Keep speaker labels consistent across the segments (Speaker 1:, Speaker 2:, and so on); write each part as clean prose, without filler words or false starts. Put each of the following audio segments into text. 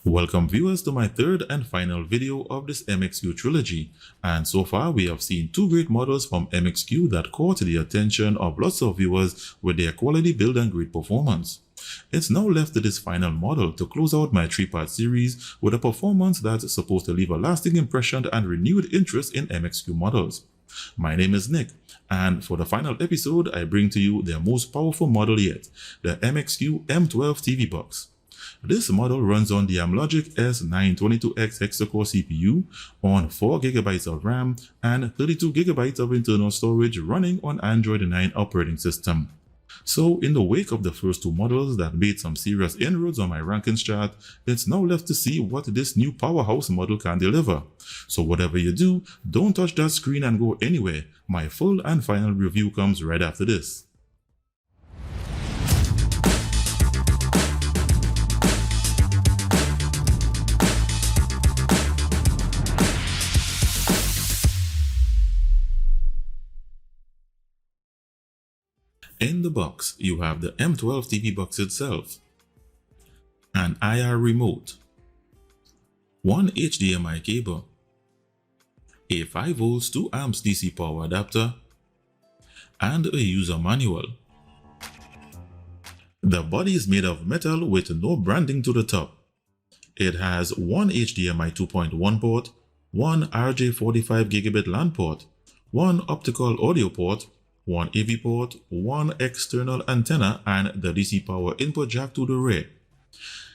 Speaker 1: Welcome viewers to my third and final video of this MXQ trilogy, and so far we have seen two great models from MXQ that caught the attention of lots of viewers with their quality build and great performance. It's now left to this final model to close out my three-part series with a performance that's supposed to leave a lasting impression and renewed interest in MXQ models. My name is Nick, and for the final episode I bring to you their most powerful model yet, the MXQ M12 TV box. This model runs on the Amlogic S922X Hexa-Core CPU on 4GB of RAM and 32GB of internal storage running on Android 9 operating system. So in the wake of the first two models that made some serious inroads on my rankings chart, it's now left to see what this new Powerhouse model can deliver. So whatever you do, don't touch that screen and go anywhere. My full and final review comes right after this. In the box, you have the M12 TV box itself, an IR remote, one HDMI cable, a 5V 2A DC power adapter, and a user manual. The body is made of metal with no branding to the top. It has one HDMI 2.1 port, one RJ45 gigabit LAN port, one optical audio port, one AV port, one external antenna, and the DC power input jack to the rear.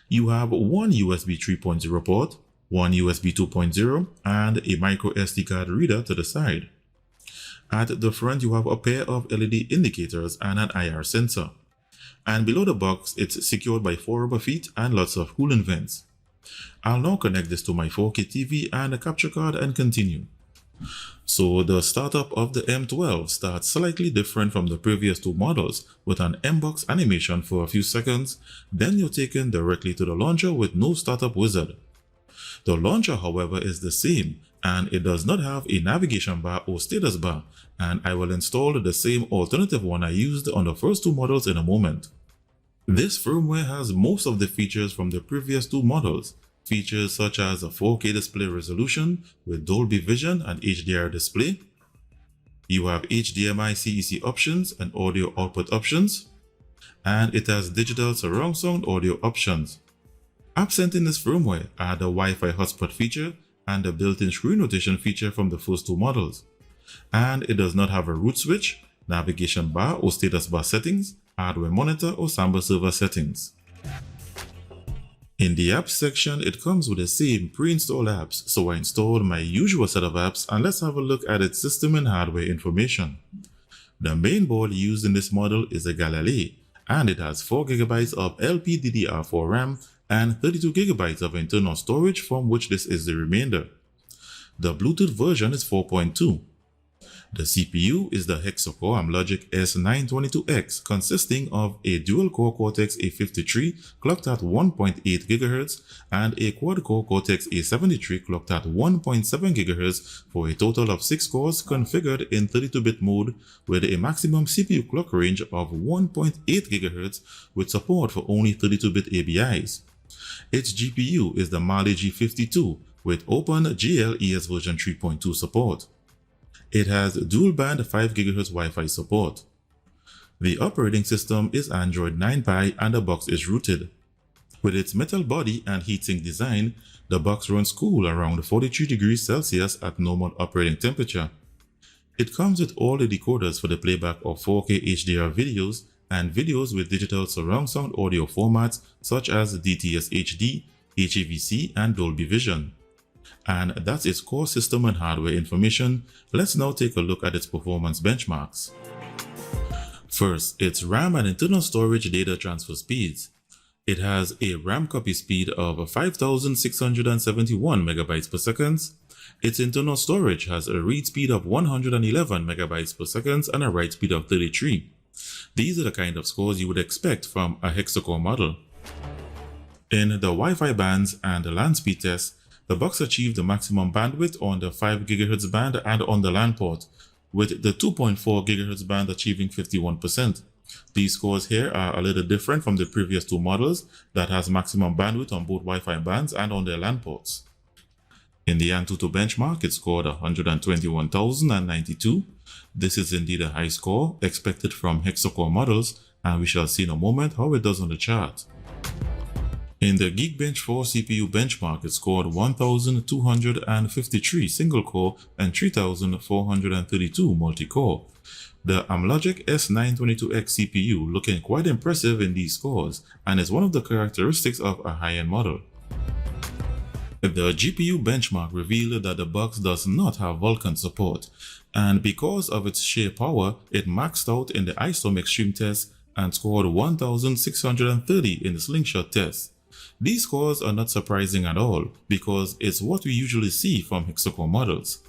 Speaker 1: You have one USB 3.0 port, one USB 2.0, and a micro SD card reader to the side. At the front you have a pair of LED indicators and an IR sensor. And below the box it's secured by 4 rubber feet and lots of coolant vents. I'll now connect this to my 4K TV and a capture card and continue. So the startup of the M12 starts slightly different from the previous two models with an M-box animation for a few seconds, then you're taken directly to the launcher with no startup wizard. The launcher however is the same and it does not have a navigation bar or status bar, and I will install the same alternative one I used on the first two models in a moment. This firmware has most of the features from the previous two models. Features such as a 4K display resolution with Dolby Vision and HDR display. You have HDMI CEC options and audio output options. And it has digital surround sound audio options. Absent in this firmware are the Wi-Fi hotspot feature and the built-in screen rotation feature from the first two models. And it does not have a root switch, navigation bar or status bar settings, hardware monitor or Samba server settings. In the apps section, it comes with the same pre-installed apps, so I installed my usual set of apps and let's have a look at its system and hardware information. The main board used in this model is a Galilei, and it has 4GB of LPDDR4 RAM and 32GB of internal storage, from which this is the remainder. The Bluetooth version is 4.2. The CPU is the Hexa-Core Amlogic S922X, consisting of a dual-core Cortex-A53 clocked at 1.8 GHz and a quad-core Cortex-A73 clocked at 1.7 GHz for a total of 6 cores configured in 32-bit mode with a maximum CPU clock range of 1.8 GHz with support for only 32-bit ABIs. Its GPU is the Mali G52 with OpenGL ES version 3.2 support. It has dual-band 5GHz Wi-Fi support. The operating system is Android 9 Pie and the box is rooted. With its metal body and heatsink design, the box runs cool around 43 degrees Celsius at normal operating temperature. It comes with all the decoders for the playback of 4K HDR videos and videos with digital surround sound audio formats such as DTS HD, HEVC, and Dolby Vision. And that's its core system and hardware information. Let's now take a look at its performance benchmarks. First, its RAM and internal storage data transfer speeds. It has a RAM copy speed of 5,671 MB per second. Its internal storage has a read speed of 111 MB per second and a write speed of 33. These are the kind of scores you would expect from a Hexa-Core model. In the Wi-Fi bands and the LAN speed test, the box achieved the maximum bandwidth on the 5 GHz band and on the LAN port, with the 2.4 GHz band achieving 51%. These cores here are a little different from the previous two models that has maximum bandwidth on both Wi-Fi bands and on their LAN ports. In the Antutu benchmark, it scored 121,092. This is indeed a high score expected from Hexa-Core models, and we shall see in a moment how it does on the chart. In the Geekbench 4 CPU benchmark, it scored 1,253 single-core and 3,432 multi-core. The Amlogic S922X CPU looking quite impressive in these scores and is one of the characteristics of a high-end model. The GPU benchmark revealed that the box does not have Vulkan support, and because of its sheer power, it maxed out in the ISOM Extreme test and scored 1,630 in the Slingshot test. These scores are not surprising at all because it's what we usually see from Hexa-Core models.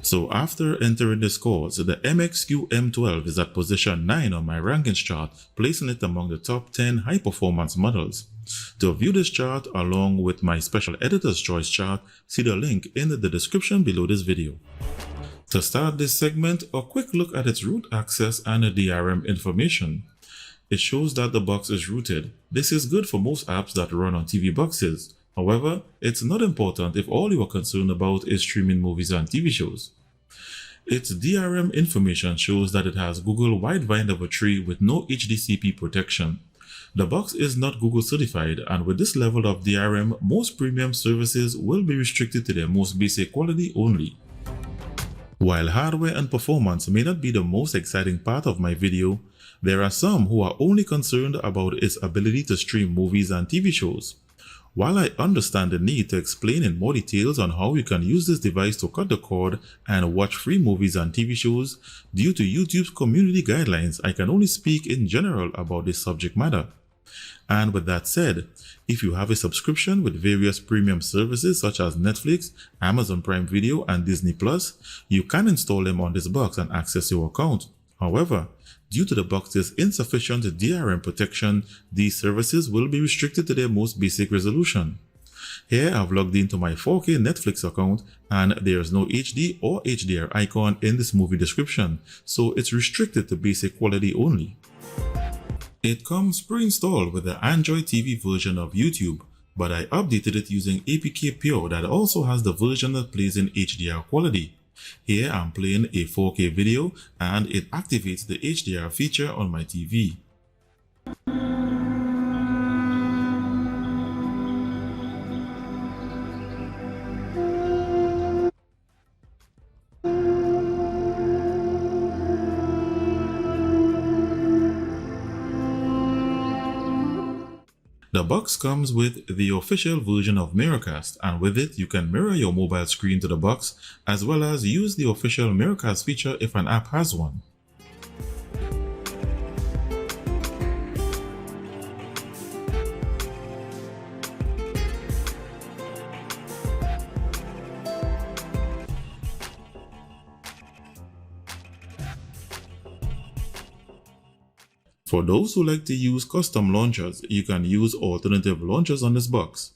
Speaker 1: So after entering the scores, the MXQ M12 is at position 9 on my rankings chart, placing it among the top 10 high-performance models. To view this chart along with my special editor's choice chart, see the link in the description below this video. To start this segment, a quick look at its root access and the DRM information. It shows that the box is rooted. This is good for most apps that run on TV boxes. However, it's not important if all you are concerned about is streaming movies and TV shows. Its DRM information shows that it has Google Widevine Level 3 with no HDCP protection. The box is not Google certified, and with this level of DRM, most premium services will be restricted to their most basic quality only. While hardware and performance may not be the most exciting part of my video, there are some who are only concerned about its ability to stream movies and TV shows. While I understand the need to explain in more details on how you can use this device to cut the cord and watch free movies and TV shows, due to YouTube's community guidelines, I can only speak in general about this subject matter. And with that said, if you have a subscription with various premium services such as Netflix, Amazon Prime Video, and Disney Plus, you can install them on this box and access your account. However, due to the box's insufficient DRM protection, these services will be restricted to their most basic resolution. Here I've logged into my 4K Netflix account and there is no HD or HDR icon in this movie description, so it's restricted to basic quality only. It comes pre-installed with the Android TV version of YouTube, but I updated it using APK Pure that also has the version that plays in HDR quality. Here I'm playing a 4K video and it activates the HDR feature on my TV. The box comes with the official version of Miracast, and with it you can mirror your mobile screen to the box as well as use the official Miracast feature if an app has one. For those who like to use custom launchers, you can use alternative launchers on this box.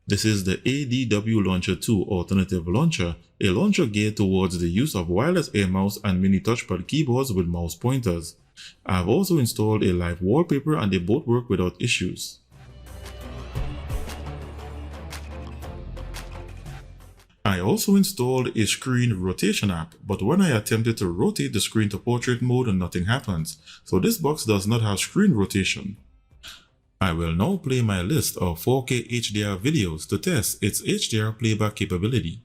Speaker 1: This is the ADW Launcher 2 alternative launcher, a launcher geared towards the use of wireless air mouse and mini touchpad keyboards with mouse pointers. I've also installed a live wallpaper and they both work without issues. I also installed a screen rotation app, but when I attempted to rotate the screen to portrait mode, nothing happens, so this box does not have screen rotation. I will now play my list of 4K HDR videos to test its HDR playback capability.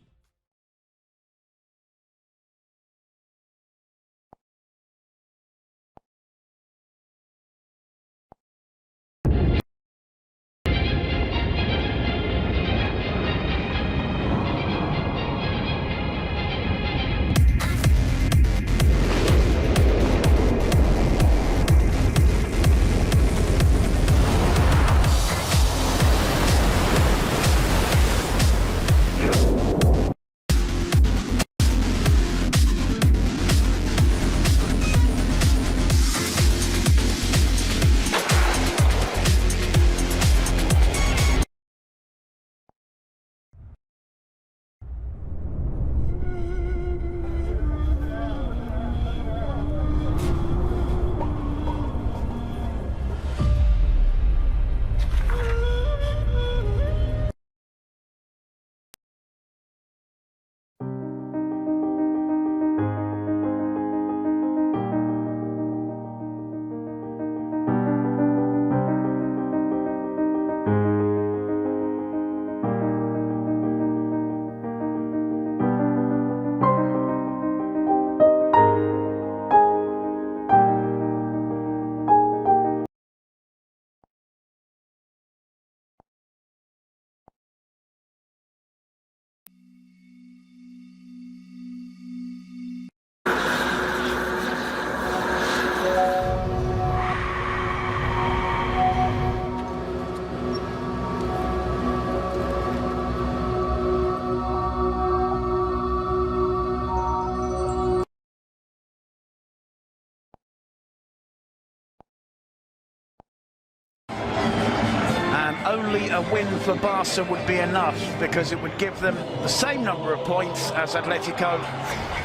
Speaker 2: only a win for Barca would be enough, because it would give them the same number of points as Atletico,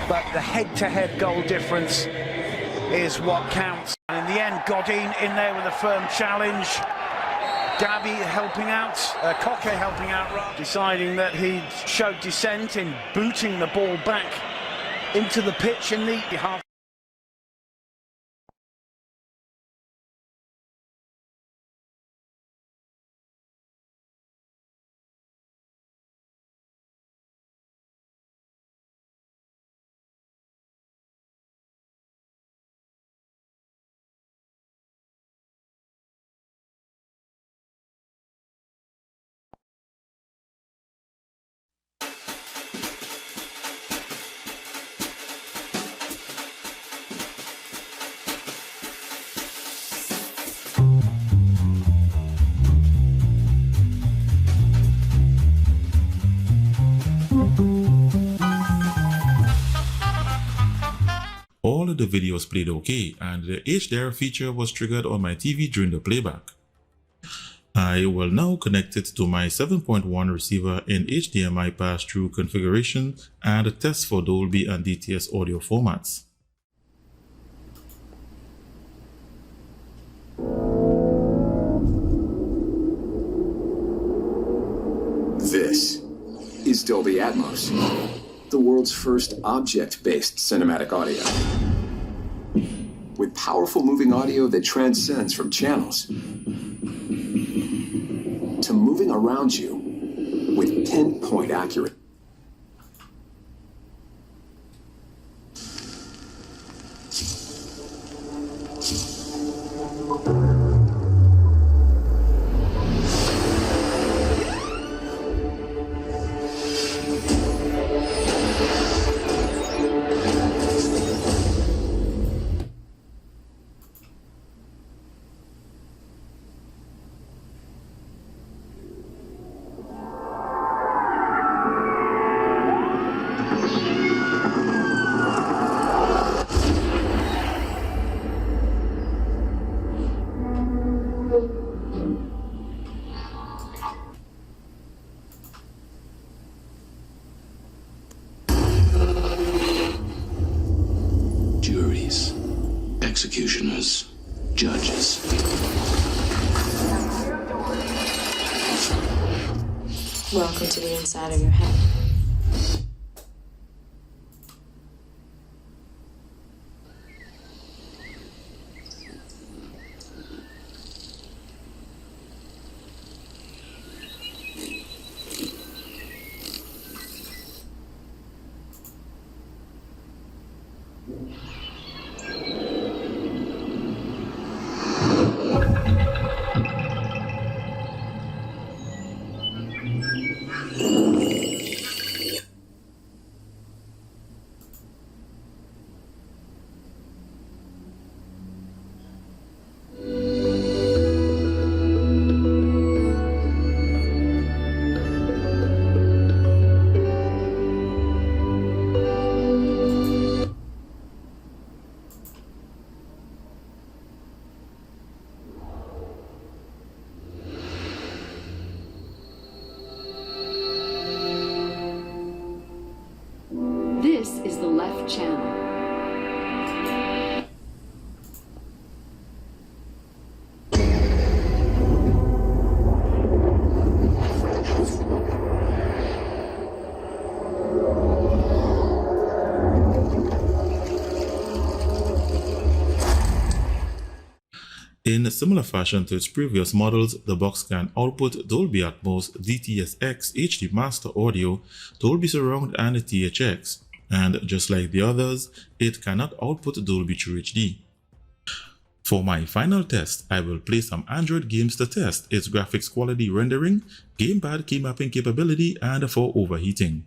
Speaker 2: but the head-to-head goal difference is what counts. And in the end, Godin in there with a firm challenge. Gavi helping out, Koke helping out, deciding that he showed dissent in booting the ball back into the pitch in the half.
Speaker 1: All of the videos played okay, and the HDR feature was triggered on my TV during the playback. I will now connect it to my 7.1 receiver in HDMI pass-through configuration and test for Dolby and DTS audio formats.
Speaker 3: This is Dolby Atmos, the world's first object-based cinematic audio. With powerful moving audio that transcends from channels to moving around you with pinpoint accuracy.
Speaker 4: Juries, executioners, judges.
Speaker 5: Welcome to the inside of your head.
Speaker 6: This is the left channel.
Speaker 1: In a similar fashion to its previous models, the box can output Dolby Atmos, DTS-X, HD Master Audio, Dolby Surround and THX, and just like the others, it cannot output Dolby True HD. For my final test, I will play some Android games to test its graphics quality rendering, gamepad keymapping capability, and for overheating.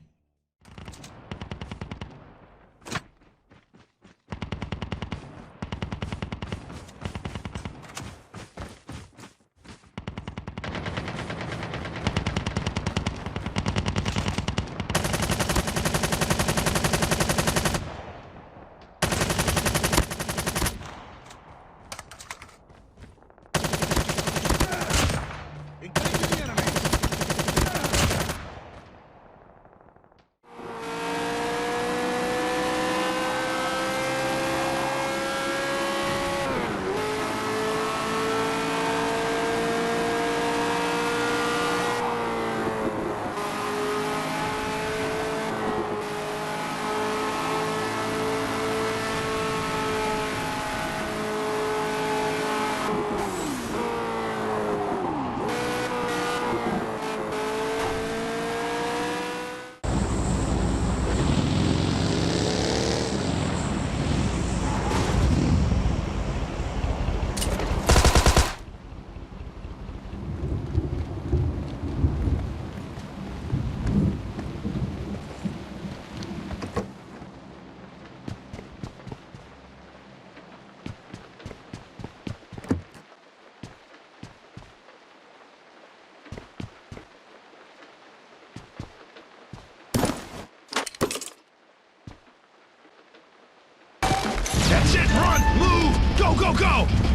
Speaker 7: That's it! Run! Move! Go, go, go!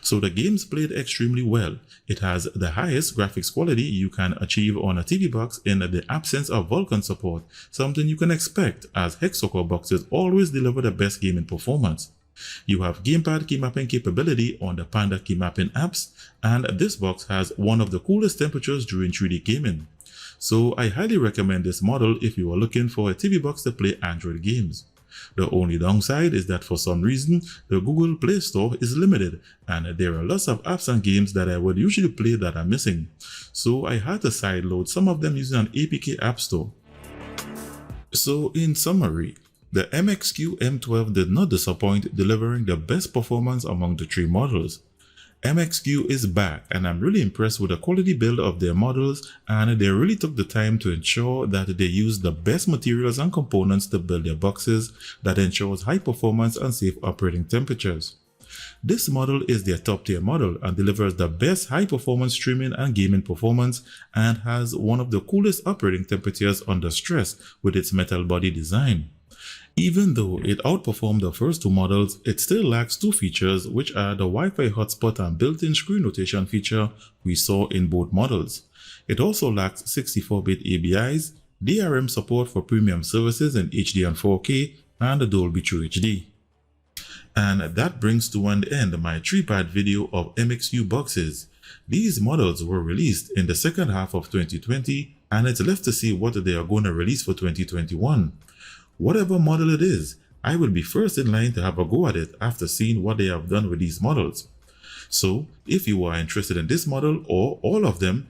Speaker 1: So the games played extremely well. It has the highest graphics quality you can achieve on a TV box in the absence of Vulkan support, something you can expect as Hexa-Core boxes always deliver the best gaming performance. You have gamepad keymapping capability on the Panda keymapping apps, and this box has one of the coolest temperatures during 3D gaming. So I highly recommend this model if you are looking for a TV box to play Android games. The only downside is that for some reason, the Google Play Store is limited and there are lots of apps and games that I would usually play that are missing. So I had to sideload some of them using an APK app store. So in summary, the MXQ M12 did not disappoint, delivering the best performance among the three models. MXQ is back and I'm really impressed with the quality build of their models, and they really took the time to ensure that they use the best materials and components to build their boxes that ensures high performance and safe operating temperatures. This model is their top tier model and delivers the best high performance streaming and gaming performance, and has one of the coolest operating temperatures under stress with its metal body design. Even though it outperformed the first two models, it still lacks two features, which are the Wi-Fi hotspot and built-in screen rotation feature we saw in both models. It also lacks 64-bit ABIs, DRM support for premium services in HD and 4K, and Dolby True HD. And that brings to an end my 3-part video of MXQ boxes. These models were released in the second half of 2020, and it's left to see what they are going to release for 2021. Whatever model it is, I will be first in line to have a go at it after seeing what they have done with these models. So, if you are interested in this model or all of them,